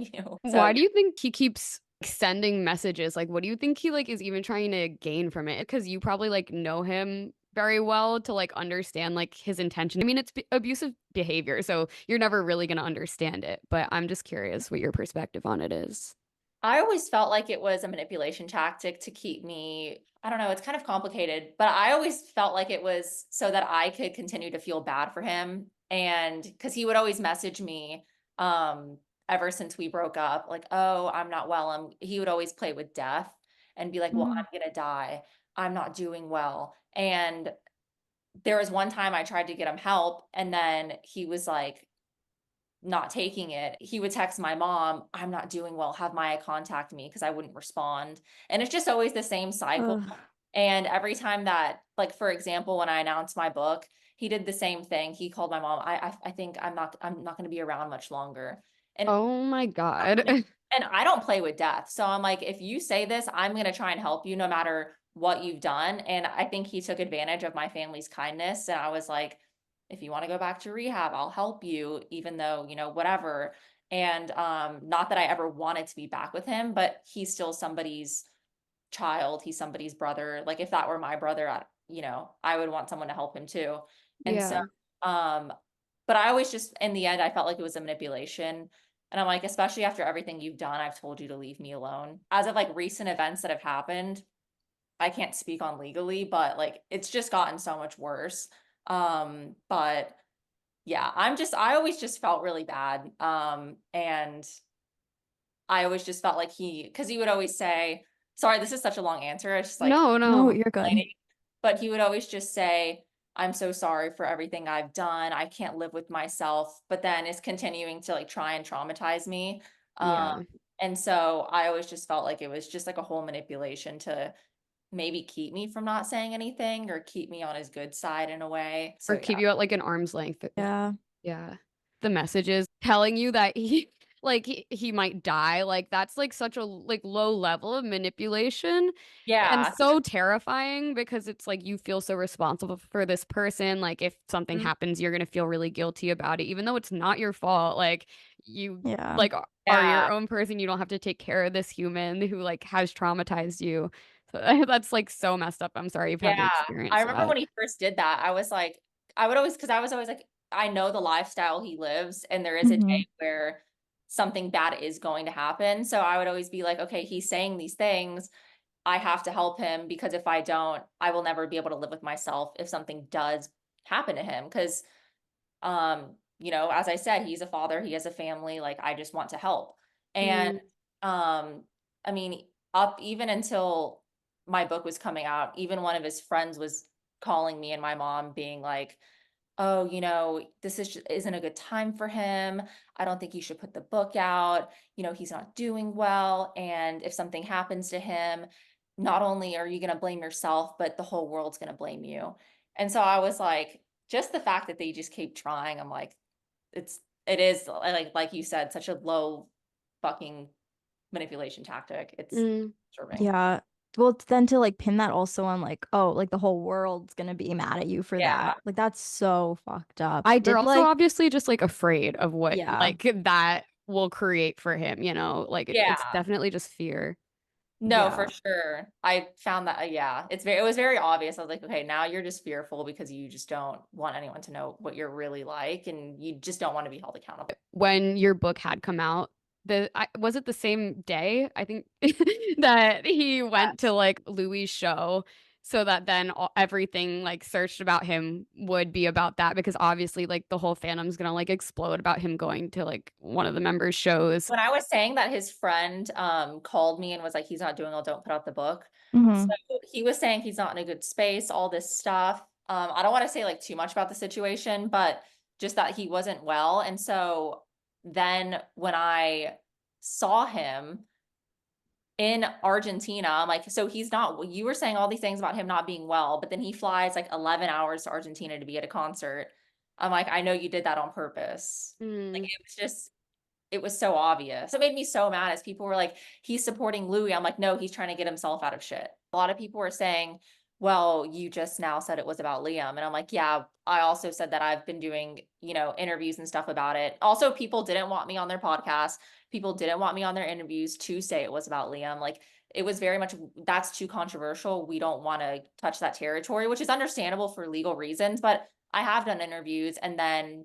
you. So Why do you think he keeps sending messages? Like, what do you think he like is even trying to gain from it? Because you probably like know him very well to like understand like his intention. I mean, it's abusive behavior, so you're never really gonna understand it. But I'm just curious what your perspective on it is. I always felt like it was a manipulation tactic to keep me, I don't know, it's kind of complicated, but I always felt like it was so that I could continue to feel bad for him. And because he would always message me, um, ever since we broke up, like, oh, I'm not well. He would always play with death and be like, well, Mhm. I'm gonna die. I'm not doing well. And there was one time I tried to get him help, and then he was like, not taking it, he would text my mom, "I'm not doing well, have Maya contact me," because I wouldn't respond, and it's just always the same cycle, Ugh. and every time that like, for example, when I announced my book, he did the same thing, he called my mom, I think I'm not gonna be around much longer," and Oh my God. and I don't play with death, so I'm like, "If you say this, I'm gonna try and help you no matter what you've done," and I think he took advantage of my family's kindness, and I was like, "If you wanna go back to rehab, I'll help you, even though, whatever," and, not that I ever wanted to be back with him, but he's still somebody's child, he's somebody's brother, like, if that were my brother, I would want someone to help him too, and so, Yeah. um but I always just in the end, I felt like it was a manipulation, and I'm like, "Especially after everything you've done, I've told you to leave me alone." As of, like, recent events that have happened, I can't speak on legally, but, like, it's just gotten so much worse, but yeah, I always just felt really bad, and I always just felt like because he would always say, sorry, this is such a long answer. It's just like No, No, no. you're good. explaining, but he would always just say, "I'm so sorry for everything I've done. I can't live with myself." But then is continuing to like try and traumatize me. Um, Yeah. and so I always just felt like it was just like a whole manipulation to maybe keep me from not saying anything or keep me on his good side in a way. So Or yeah. keep you at like an arm's length. Yeah. Yeah. The messages telling you that he might die, like, that's, like, such a, like, low level of manipulation and Yeah. so terrifying because it's like you feel so responsible for this person, like, if something Mhm. happens, you're gonna feel really guilty about it, even though it's not your fault, like, you, Yeah. like, are Yeah. your own person, you don't have to take care of this human who, like, has traumatized you. So, that's, like, so messed up, I'm sorry you've had to Yeah, I experience remember that. when he first did that, I was like I was always like, I know the lifestyle he lives, and there is a Mhm. day where something bad is going to happen, so I would always be like, "Okay, he's saying these things, I have to help him because if I don't, I will never be able to live with myself if something does happen to him." Because as I said, he's a father, he has a family, like, I just want to help. And, Mm. um, I mean, up even until my book was coming out, even one of his friends was calling me and my mom being like, "Oh, this isn't a good time for him. I don't think you should put the book out. He's not doing well, and if something happens to him, not only are you gonna blame yourself, but the whole world's gonna blame you." And so I was like, just the fact that they just keep trying, I'm like, it is like you said, such a low fucking manipulation tactic. It's Mm. disturbing. Yeah. Well, then to like pin that also on like, oh, like the whole world's gonna be mad at you for Yeah. that. Like that's so fucked up. I They're did also like, obviously just, like, afraid of what, yeah. like, that will create for him, like, it's Yeah. definitely just fear. No, for Yeah. sure. I found that, yeah, it was very obvious. I was like, okay, now you're just fearful because you just don't want anyone to know what you're really like, and you just don't want to be held accountable. When your book had come out, was it the same day, I think, that he went to, like, Louis' show so that then everything, like, searched about him would be about that because obviously, like, the whole fandom's gonna, like, explode about him going to, like, one of the members' shows. When I was saying that his friend, called me and was like, "He's not doing well, don't put out the book." So, Hmm. he was saying he's not in a good space, all this stuff. I don't wanna say, like, too much about the situation, but just that he wasn't well, and so then when I saw him in Argentina, I'm like, "So he's not you were saying all these things about him not being well, but then he flies, like, 11 hours to Argentina to be at a concert." I'm like, "I know you did that on purpose." Like, Mm. it was so obvious. It made me so mad as people were like, "He's supporting Louis." I'm like, "No, he's trying to get himself out of shit." A lot of people were saying, well, you just now said it was about Liam. And I'm like, yeah, I also said that I've been doing, interviews and stuff about it. Also, people didn't want me on their podcast. People didn't want me on their interviews to say it was about Liam. Like, it was very much, that's too controversial. We don't want to touch that territory, which is understandable for legal reasons. But I have done interviews and then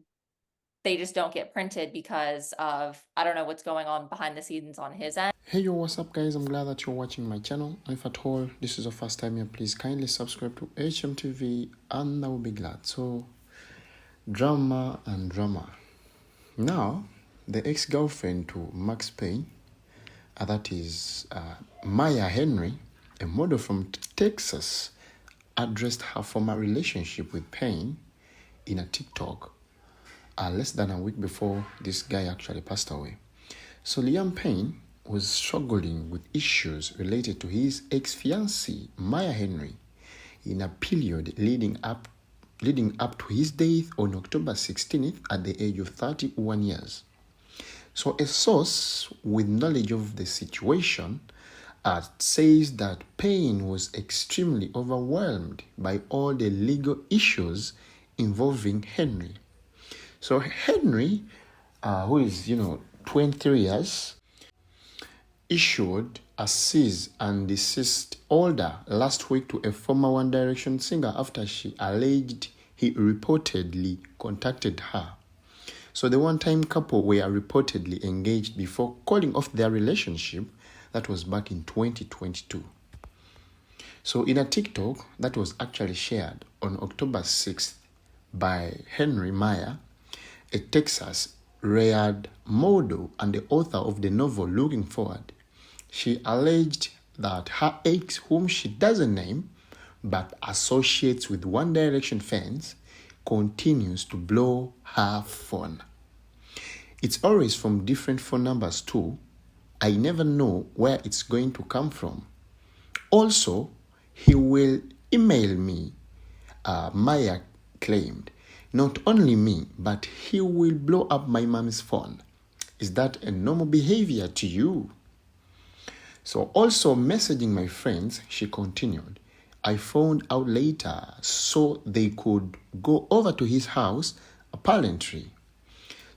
they just don't get printed because of, I don't know what's going on behind the scenes on his end. Hey yo, what's up guys? I'm glad that you're watching my channel. If at all this is your first time here, please kindly subscribe to HMTV and I will be glad. So, drama and drama. Now, the ex-girlfriend to Max Payne, that is Maya Henry, a model from Texas, addressed her former relationship with Payne in a TikTok less than a week before this guy actually passed away. So Liam Payne was struggling with issues related to his ex-fiancée, Maya Henry, in a period leading up to his death on October 16th at the age of 31 years. So a source with knowledge of the situation says that Payne was extremely overwhelmed by all the legal issues involving Henry. So Henry, who is, 23 years, issued a cease and desist order last week to a former One Direction singer after she alleged he reportedly contacted her. So the one-time couple were reportedly engaged before calling off their relationship. That was back in 2022. So in a TikTok that was actually shared on October 6th by Henry Maya, a Texas-reared model and the author of the novel Looking Forward, she alleged that her ex, whom she doesn't name but associates with One Direction fans, continues to blow her phone. It's always from different phone numbers too. I never know where it's going to come from. Also, he will email me, Maya claimed. Not only me, but he will blow up my mom's phone. Is that a normal behavior to you? So also messaging my friends, she continued, I found out later so they could go over to his house, apparently.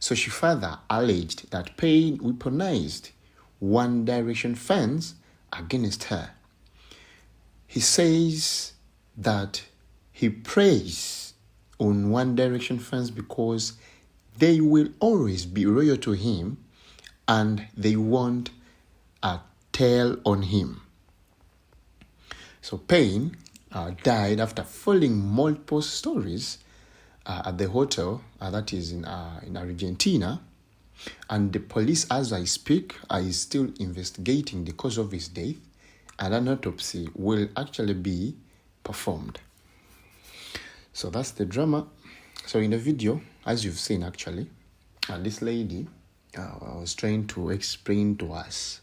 So she further alleged that Payne weaponized One Direction fans against her. He says that he preys on One Direction fans because they will always be loyal to him and they won't tell on him. So Payne died after following multiple stories at the hotel that is in Argentina, and the police, as I speak, is still investigating the cause of his death, and an autopsy will actually be performed. So that's the drama. So in the video, as you've seen actually, this lady was trying to explain to us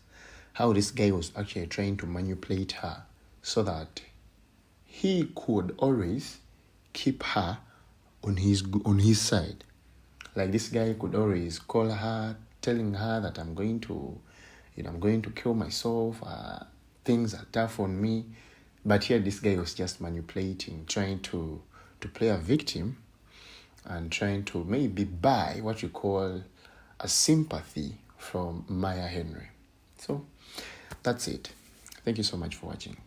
how this guy was actually trying to manipulate her so that he could always keep her on his side. Like this guy could always call her, telling her that I'm going to kill myself. Things are tough on me. But here this guy was just manipulating, trying to play a victim and trying to maybe buy what you call a sympathy from Maya Henry. So that's it. Thank you so much for watching.